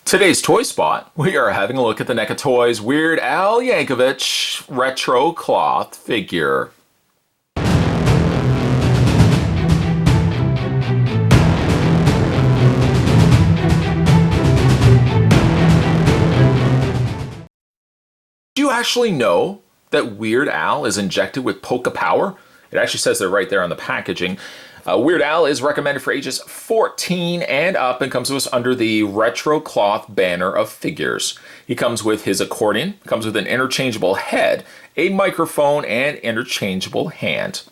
Today's Toy Spot, we are having a look at the NECA Toys Weird Al Yankovic retro cloth figure. Do you actually know that Weird Al is injected with polka power? It actually says it right there on the packaging. Weird Al is recommended for ages 14 and up and comes to us under the retro cloth banner of figures. He comes with his accordion, comes with an interchangeable head, a microphone, and interchangeable hand.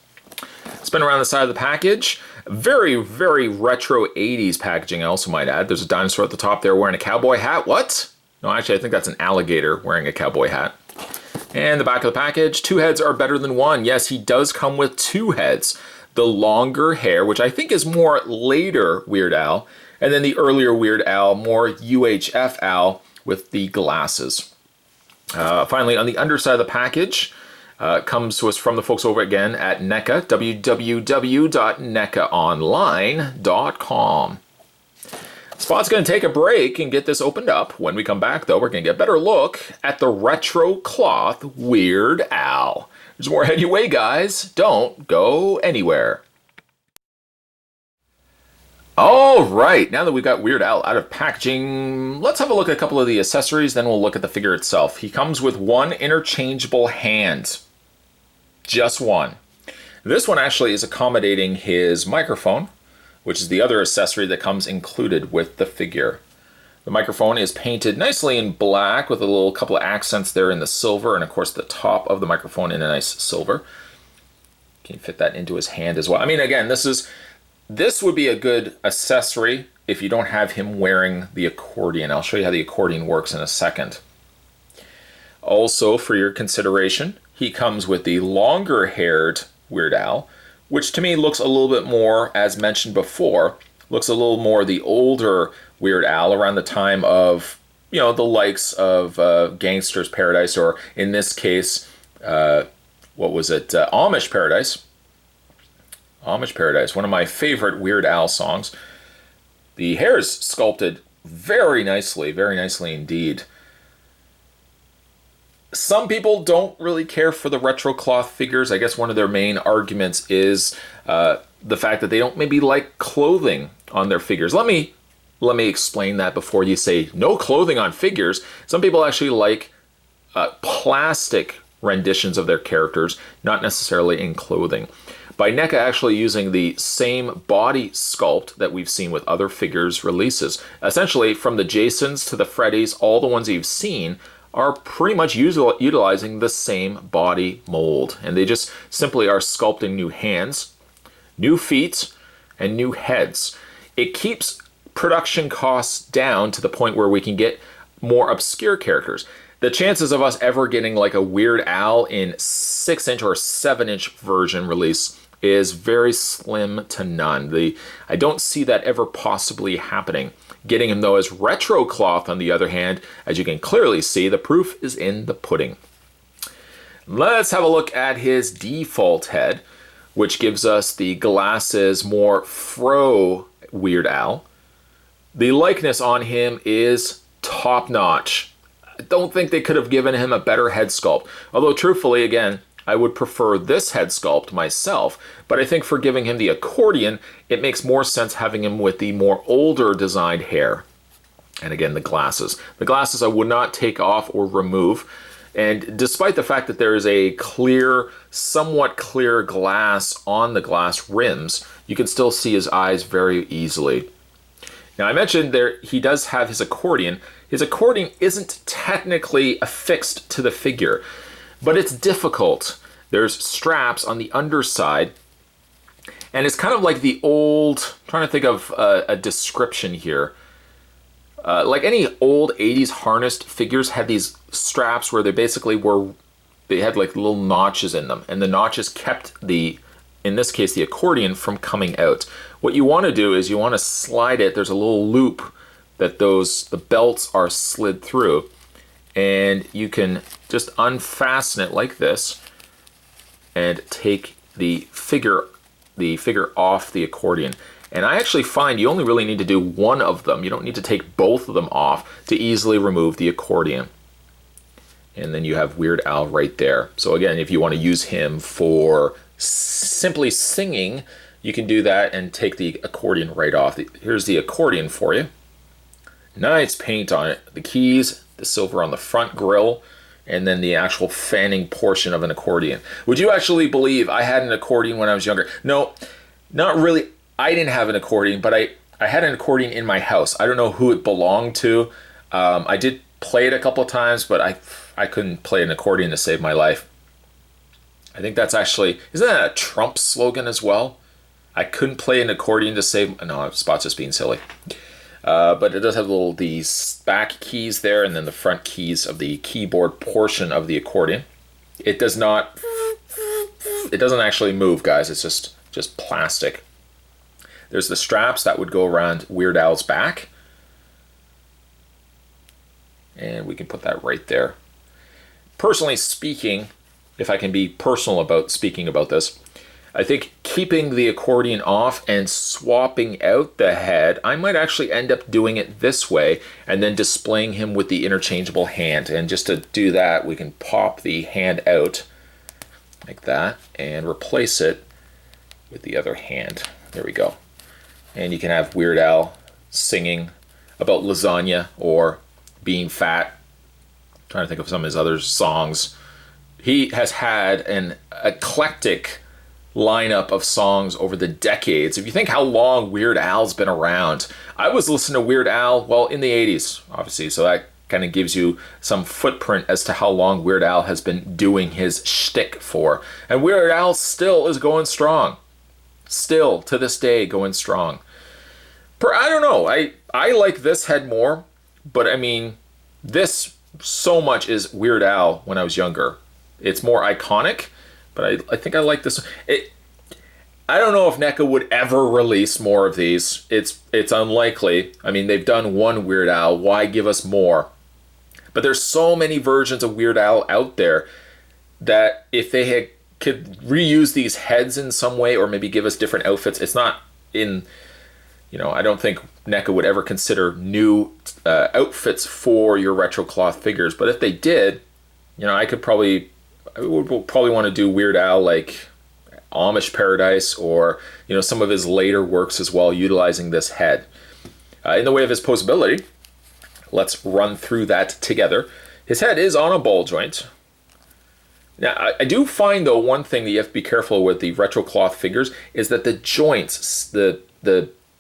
Spin around the side of the package. Very, very retro 80s packaging, I also might add. There's a dinosaur at the top there wearing a cowboy hat. What? No, actually, I think that's an alligator wearing a cowboy hat. And the back of the package, two heads are better than one. Yes, he does come with two heads. The longer hair, which I think is more later Weird Al, and then the earlier Weird Al, more UHF Al with the glasses. Finally, on the underside of the package, comes to us from the folks over again at NECA, www.necaonline.com. Spot's going to take a break and get this opened up. When we come back, though, we're going to get a better look at the retro cloth Weird Al. There's more headed your way, guys. Don't go anywhere. All right, now that we've got Weird Al out of packaging, let's have a look at a couple of the accessories, then we'll look at the figure itself. He comes with one interchangeable hand. Just one. This one actually is accommodating his microphone, which is the other accessory that comes included with the figure. The microphone is painted nicely in black with a little couple of accents there in the silver, and of course the top of the microphone in a nice silver. Can you fit that into his hand as well? I mean, again, this would be a good accessory if you don't have him wearing the accordion. I'll show you how the accordion works in a second. Also, for your consideration, he comes with the longer-haired Weird Al, which to me looks a little bit more, as mentioned before, looks a little more the older Weird Al around the time of, you know, the likes of Gangster's Paradise, or in this case, what was it? Amish Paradise. Amish Paradise, one of my favorite Weird Al songs. The hair is sculpted very nicely indeed. Some people don't really care for the retro cloth figures. I guess one of their main arguments is the fact that they don't maybe like clothing on their figures. Let me explain that before you say no clothing on figures. Some people actually like plastic renditions of their characters, not necessarily in clothing. By NECA actually using the same body sculpt that we've seen with other figures releases. Essentially, from the Jasons to the Freddys, all the ones you've seen are pretty much utilizing the same body mold. And they just simply are sculpting new hands, new feet, and new heads. It keeps production costs down to the point where we can get more obscure characters. The chances of us ever getting like a Weird Al in 6-inch or 7-inch version release is very slim to none. I don't see that ever possibly happening. Getting him, though, as retro cloth, on the other hand, as you can clearly see, the proof is in the pudding. Let's have a look at his default head, which gives us the glasses, more fro Weird Al. The likeness on him is top-notch. I don't think they could have given him a better head sculpt. Although, truthfully, again, I would prefer this head sculpt myself, but I think for giving him the accordion, it makes more sense having him with the more older designed hair. And again, the glasses. The glasses I would not take off or remove. And despite the fact that there is a clear, somewhat clear glass on the glass rims, you can still see his eyes very easily. Now, I mentioned there he does have his accordion. His accordion isn't technically affixed to the figure, but it's difficult. There's straps on the underside, and it's kind of like the old, I'm trying to think of a description here. Like any old 80s harnessed figures had these straps where they basically they had like little notches in them, and the notches kept in this case, the accordion from coming out. What you want to do is you want to slide it. There's a little loop that the belts are slid through, and you can just unfasten it like this and take the figure off the accordion. And I actually find you only really need to do one of them. You don't need to take both of them off to easily remove the accordion. And then you have Weird Al right there. So again, if you want to use him for simply singing, you can do that and take the accordion right off. Here's the accordion for you. Nice paint on it. The keys, the silver on the front grille, and then the actual fanning portion of an accordion. Would you actually believe I had an accordion when I was younger? No, not really. I didn't have an accordion, but I had an accordion in my house. I don't know who it belonged to. I did play it a couple of times, but I couldn't play an accordion to save my life. I think that's actually, isn't that a Trump slogan as well? I couldn't play an accordion to save, no, Spot's just being silly. But it does have these back keys there, and then the front keys of the keyboard portion of the accordion. It doesn't actually move, guys. It's just plastic. There's the straps that would go around Weird Al's back. And we can put that right there. Personally speaking, if I can be personal about speaking about this, I think keeping the accordion off and swapping out the head, I might actually end up doing it this way and then displaying him with the interchangeable hand. And just to do that, we can pop the hand out like that and replace it with the other hand. There we go. And you can have Weird Al singing about lasagna or being fat. I'm trying to think of some of his other songs. He has had an eclectic lineup of songs over the decades. If you think how long Weird Al's been around, I was listening to Weird Al, well, in the 80s, obviously, so that kind of gives you some footprint as to how long Weird Al has been doing his shtick for. And Weird Al still is going strong. Still, to this day, going strong. I don't know, I like this head more, but I mean, this so much is Weird Al when I was younger. It's more iconic, but I think I like this. I don't know if NECA would ever release more of these. It's unlikely. I mean, they've done one Weird Al. Why give us more? But there's so many versions of Weird Al out there that if they could reuse these heads in some way or maybe give us different outfits, it's not in, I don't think NECA would ever consider new outfits for your retro cloth figures. But if they did, I would probably want to do Weird Al like Amish Paradise or some of his later works as well, utilizing this head. In the way of his posability, let's run through that together. His head is on a ball joint. Now, I do find, though, one thing that you have to be careful with the retro cloth figures is that the joints, the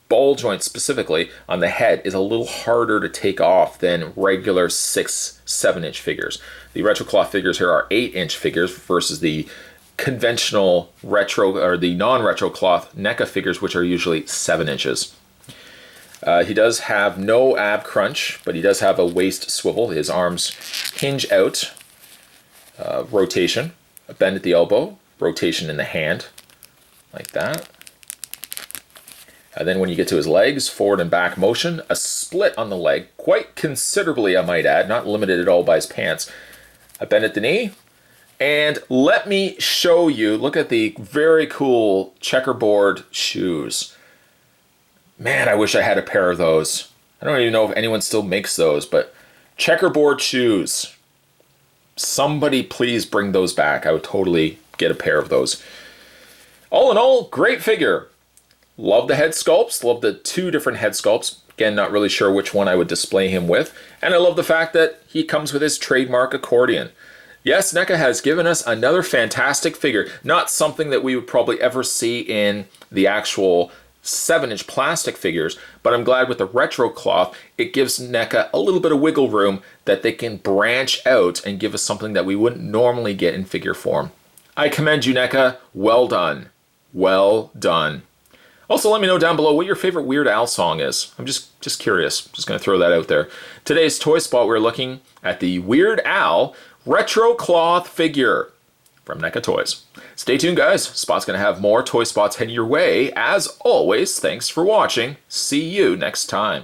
ball joint specifically on the head, is a little harder to take off than regular 6-7-inch figures. The retro cloth figures here are 8-inch figures versus the conventional retro or the non-retro cloth NECA figures, which are usually 7 inches. He does have no ab crunch, but he does have a waist swivel. His arms hinge out, rotation, a bend at the elbow, rotation in the hand, like that. And then when you get to his legs, forward and back motion, a split on the leg, quite considerably, I might add, not limited at all by his pants. A bend at the knee. And let me show you, look at the very cool checkerboard shoes. Man, I wish I had a pair of those. I don't even know if anyone still makes those, but checkerboard shoes. Somebody please bring those back. I would totally get a pair of those. All in all, great figure. Love the head sculpts, love the 2 different head sculpts. Again, not really sure which one I would display him with. And I love the fact that he comes with his trademark accordion. Yes, NECA has given us another fantastic figure. Not something that we would probably ever see in the actual 7-inch plastic figures, but I'm glad with the retro cloth, it gives NECA a little bit of wiggle room that they can branch out and give us something that we wouldn't normally get in figure form. I commend you, NECA. Well done. Well done. Also, let me know down below what your favorite Weird Al song is. I'm just curious. Just going to throw that out there. Today's Toy Spot, we're looking at the Weird Al retro cloth figure from NECA Toys. Stay tuned, guys. Spot's going to have more Toy Spots heading your way. As always, thanks for watching. See you next time.